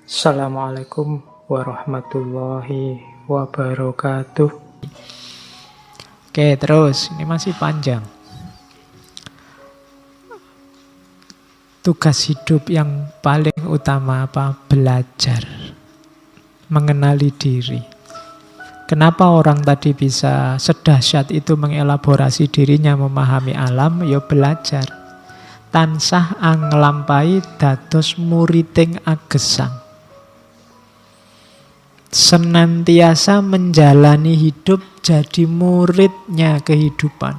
Assalamualaikum warahmatullahi wabarakatuh. Oke, terus ini masih panjang. Tugas hidup yang paling utama apa? Belajar. Mengenali diri. Kenapa orang tadi bisa sedahsyat itu mengelaborasi dirinya, memahami alam? Ya belajar. Tansah anglampai dados muriting agesang. Senantiasa menjalani hidup jadi muridnya kehidupan.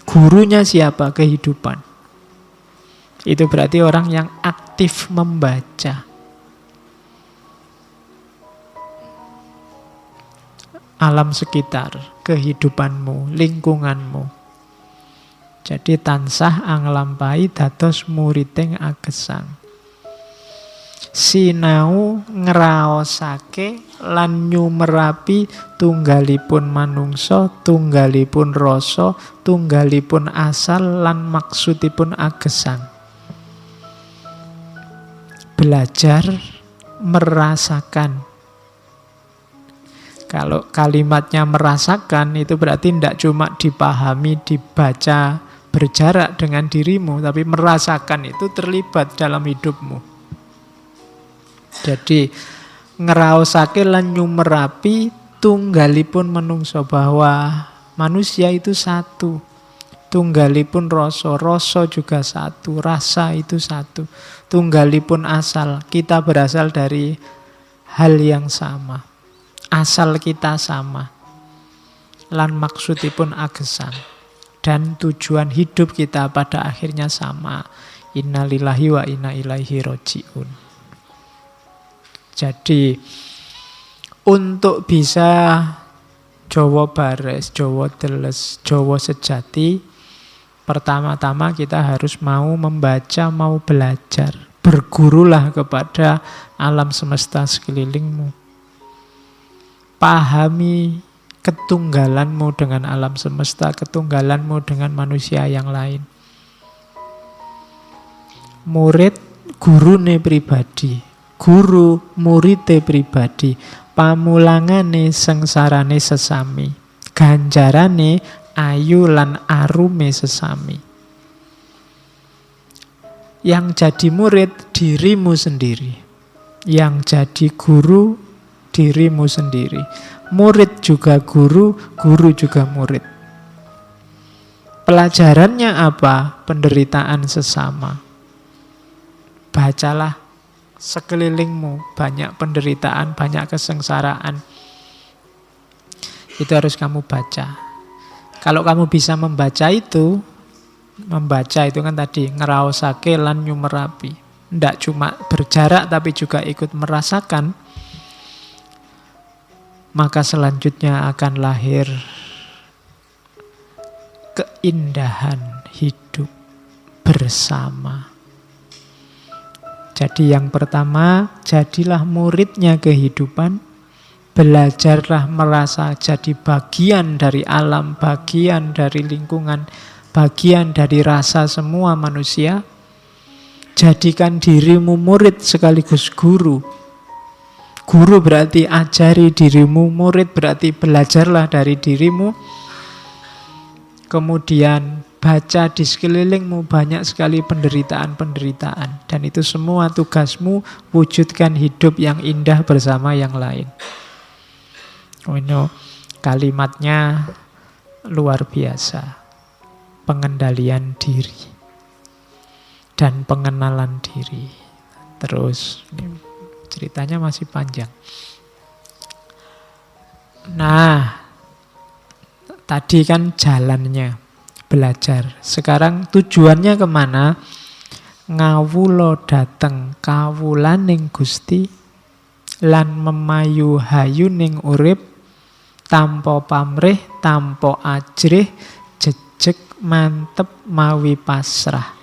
Gurunya siapa? Kehidupan. Itu berarti orang yang aktif membaca. Alam sekitar, kehidupanmu, lingkunganmu. Jadi tansah anglampai dados muriting agesang. Sinau ngraosake lan nyumerapi tunggalipun manungsa, tunggalipun rasa, tunggalipun asal lan maksudipun agesang. Belajar merasakan. Kalau kalimatnya merasakan itu berarti tidak cuma dipahami, dibaca, berjarak dengan dirimu, tapi merasakan itu terlibat dalam hidupmu. Jadi ngraosake lan nyumerapi tunggalipun manungsa, bahwa manusia itu satu. Tunggalipun rasa, rasa juga satu, rasa itu satu. Tunggalipun asal, kita berasal dari hal yang sama. Asal kita sama. Lan maksudipun agesang. Dan tujuan hidup kita pada akhirnya sama. Innalillahi wa inna ilaihi roji'un. Jadi untuk bisa Jawa bares, Jawa deles, Jawa sejati, pertama-tama kita harus mau membaca, mau belajar. Bergurulah kepada alam semesta sekelilingmu. Pahami ketunggalanmu dengan alam semesta, ketunggalanmu dengan manusia yang lain. Murid gurune pribadi, guru murite pribadi, pamulangane sengsarane sesami, ganjarane ayu lan arume sesami. Yang jadi murid dirimu sendiri, yang jadi guru dirimu sendiri. Murid juga guru, guru juga murid. Pelajarannya apa? Penderitaan sesama. Bacalah sekelilingmu, banyak penderitaan, banyak kesengsaraan. Itu harus kamu baca. Kalau kamu bisa membaca itu kan tadi ngraosake lan nyumerapi. Tidak cuma berjarak tapi juga ikut merasakan. Maka selanjutnya akan lahir keindahan hidup bersama. Jadi yang pertama, jadilah muridnya kehidupan. Belajarlah merasa jadi bagian dari alam, bagian dari lingkungan, bagian dari rasa semua manusia. Jadikan dirimu murid sekaligus guru. Guru berarti ajari dirimu, murid berarti belajarlah dari dirimu. Kemudian baca di sekelilingmu banyak sekali penderitaan-penderitaan. Dan itu semua tugasmu, wujudkan hidup yang indah bersama yang lain. Kalimatnya luar biasa. Pengendalian diri. Dan pengenalan diri. Terus, ini ceritanya masih panjang. Nah, tadi kan jalannya. Belajar. Sekarang tujuannya kemana? Ngawulo dateng kawulaning Gusti lan memayu hayuning urip tanpa pamrih, tanpa ajrih, jejeg mantep mawi pasrah.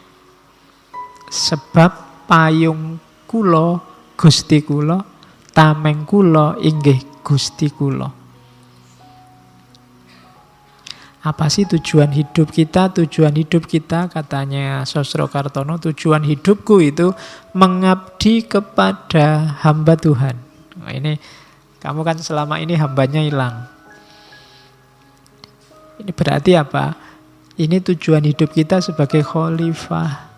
Sebab payung kula Gusti kula, tameng kula inggih Gusti kula. Apa sih tujuan hidup kita? Tujuan hidup kita, katanya Sosrokartono, tujuan hidupku itu mengabdi kepada hamba Tuhan. Nah, ini kamu kan selama ini hambanya hilang. Ini berarti apa? Ini tujuan hidup kita sebagai khalifah.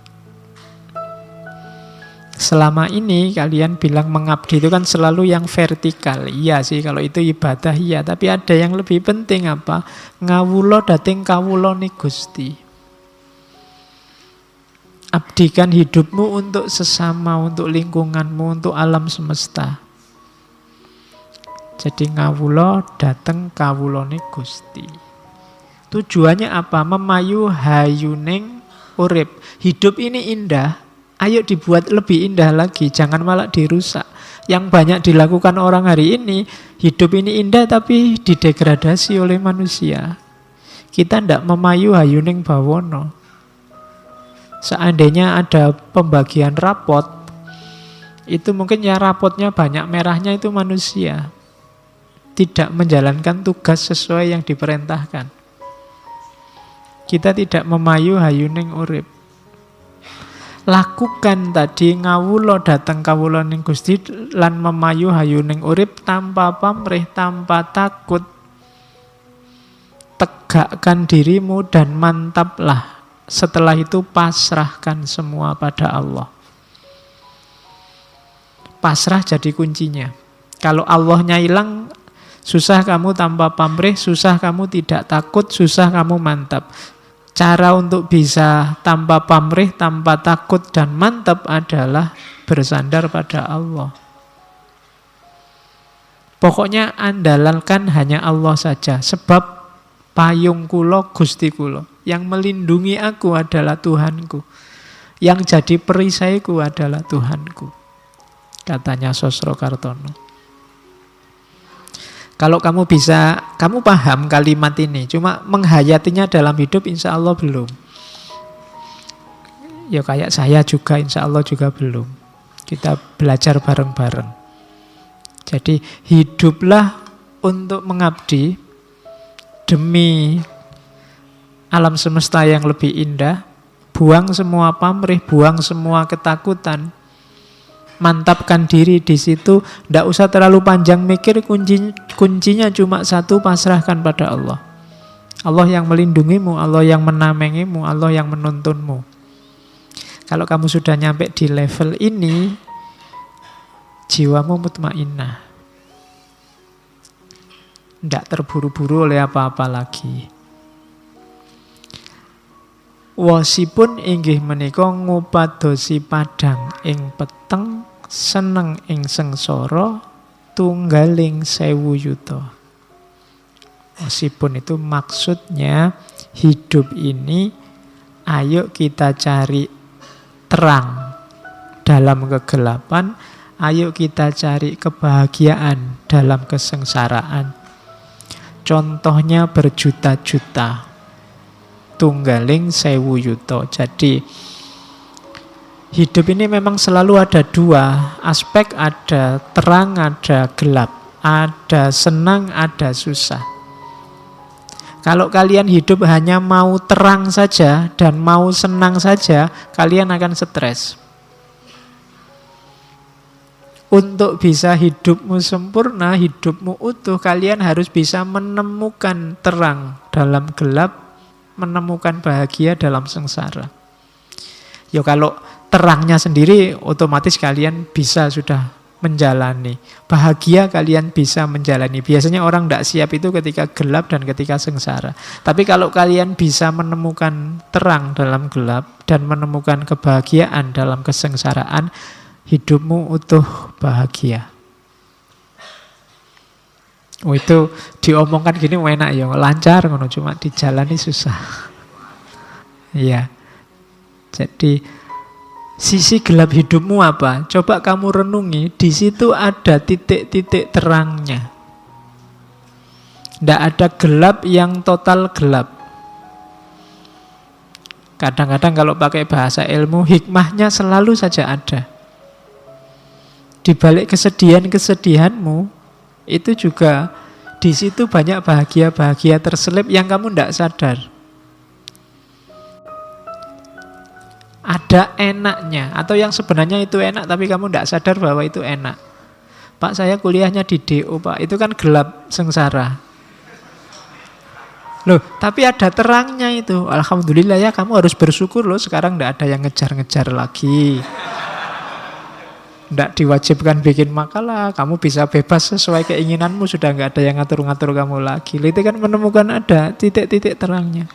Selama ini kalian bilang mengabdi itu kan selalu yang vertikal. Iya sih, kalau itu ibadah iya. Tapi ada yang lebih penting apa? Ngawulo dating kawulone Gusti. Abdikan hidupmu untuk sesama, untuk lingkunganmu, untuk alam semesta. Jadi ngawulo dateng kawulone Gusti. Tujuannya apa? Memayu hayuning urip. Hidup ini indah. Ayo dibuat lebih indah lagi, jangan malah dirusak. Yang banyak dilakukan orang hari ini, hidup ini indah tapi didegradasi oleh manusia. Kita tidak memayu hayuning bawono. Seandainya ada pembagian rapot, itu mungkin ya rapotnya banyak merahnya itu manusia. Tidak menjalankan tugas sesuai yang diperintahkan. Kita tidak memayu hayuning urip. Lakukan tadi ngawulo dateng kawuloning Gusti lan memayu hayuning urip tanpa pamrih, tanpa takut. Tegakkan dirimu dan mantaplah. Setelah itu pasrahkan semua pada Allah. Pasrah jadi kuncinya. Kalau Allahnya hilang, susah kamu tanpa pamrih, susah kamu tidak takut, susah kamu mantap. Cara untuk bisa tanpa pamrih, tanpa takut dan mantap adalah bersandar pada Allah. Pokoknya andalkan hanya Allah saja. Sebab payung kulo Gusti kulo. Yang melindungi aku adalah Tuhanku. Yang jadi perisaiku adalah Tuhanku. Katanya Sosrokartono. Kalau kamu bisa, kamu paham kalimat ini, cuma menghayatinya dalam hidup insya Allah belum. Ya kayak saya juga insya Allah juga belum. Kita belajar bareng-bareng. Jadi hiduplah untuk mengabdi demi alam semesta yang lebih indah. Buang semua pamrih, buang semua ketakutan. Mantapkan diri di situ, tidak usah terlalu panjang mikir, kuncinya cuma satu, pasrahkan pada Allah. Allah yang melindungimu, Allah yang menamengimu, Allah yang menuntunmu. Kalau kamu sudah nyampe di level ini, jiwamu mutmainnah. Tidak terburu-buru oleh apa-apa lagi. Wasipun inggih menika ngupadosi padang ing peteng, seneng ing sengsara, tunggaling 1000 yuta. Wasipun itu maksudnya hidup ini ayo kita cari terang dalam kegelapan, ayo kita cari kebahagiaan dalam kesengsaraan. Contohnya berjuta-juta. Tunggaling 1000 yuta. Jadi hidup ini memang selalu ada dua aspek, ada terang, ada gelap, ada senang, ada susah. Kalau kalian hidup hanya mau terang saja dan mau senang saja, kalian akan stres. Untuk bisa hidupmu sempurna, hidupmu utuh, kalian harus bisa menemukan terang dalam gelap, menemukan bahagia dalam sengsara. Ya kalau terangnya sendiri otomatis kalian bisa sudah menjalani. Bahagia kalian bisa menjalani. Biasanya orang tidak siap itu ketika gelap dan ketika sengsara. Tapi kalau kalian bisa menemukan terang dalam gelap dan menemukan kebahagiaan dalam kesengsaraan, hidupmu utuh bahagia. Oh itu diomongkan gini enak ya, lancar ngono, cuma dijalani susah. Iya. Jadi sisi gelap hidupmu apa? Coba kamu renungi, di situ ada titik-titik terangnya. Tidak ada gelap yang total gelap. Kadang-kadang kalau pakai bahasa ilmu, hikmahnya selalu saja ada. Di balik kesedihan-kesedihanmu, itu juga di Di situ banyak bahagia-bahagia terselip yang kamu tidak sadar. Ada enaknya, atau yang sebenarnya itu enak tapi kamu tidak sadar bahwa itu enak. Pak, saya kuliahnya di DO, Pak. Itu kan gelap sengsara. Loh, tapi ada terangnya itu. Alhamdulillah ya, kamu harus bersyukur loh. Sekarang tidak ada yang ngejar-ngejar lagi. Tidak diwajibkan bikin makalah. Kamu bisa bebas sesuai keinginanmu. Sudah nggak ada yang ngatur-ngatur kamu lagi. Itu kan menemukan ada titik-titik terangnya.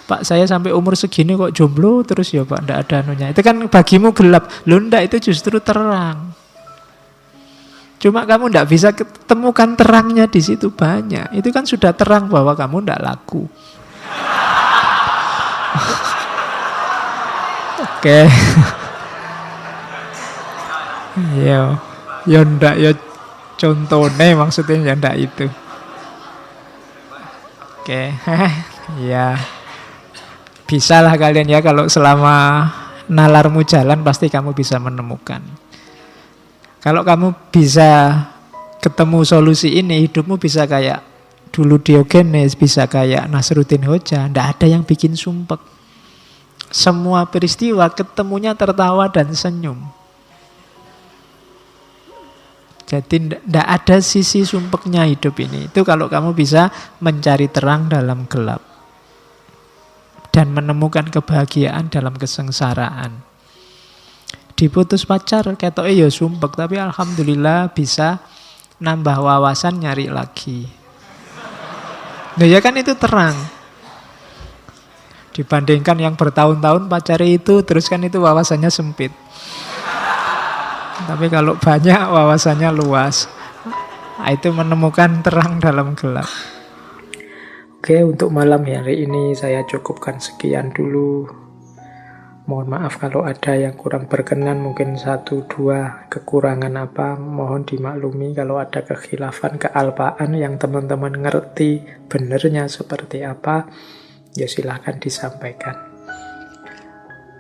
Pak, saya sampai umur segini kok jomblo terus ya Pak, tidak ada anunya. Itu kan bagimu gelap. Loh enggak, itu justru terang. Cuma kamu tidak bisa ketemukan terangnya di situ banyak. Itu kan sudah terang bahwa kamu tidak laku. Oke. Ya ndak ya contohnya maksudnya ya ndak itu. Oke. Ya. Bisalah kalian ya, kalau selama nalarmu jalan pasti kamu bisa menemukan. Kalau kamu bisa ketemu solusi ini, hidupmu bisa kayak dulu Diogenes, bisa kayak Nasruddin Hoja. Tidak ada yang bikin sumpek. Semua peristiwa ketemunya tertawa dan senyum. Jadi tidak ada sisi sumpeknya hidup ini. Itu kalau kamu bisa mencari terang dalam gelap dan menemukan kebahagiaan dalam kesengsaraan. Diputus pacar ketoke ya sumpek, tapi alhamdulillah bisa nambah wawasan, nyari lagi. Nah ya kan itu terang. Dibandingkan yang bertahun-tahun pacari itu, terus kan itu wawasannya sempit. Tapi kalau banyak wawasannya luas. Nah, itu menemukan terang dalam gelap. Oke, untuk malam hari ini saya cukupkan sekian dulu. Mohon maaf kalau ada yang kurang berkenan, mungkin 1-2 kekurangan apa, mohon dimaklumi. Kalau ada kekhilafan, kealpaan yang teman-teman ngerti benernya seperti apa, ya silahkan disampaikan.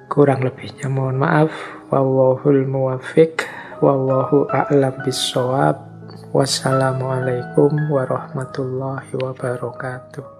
Kurang lebihnya mohon maaf. Wallahul muwaffiq, wallahu a'lam bissawab. Wassalamualaikum warahmatullahi wabarakatuh.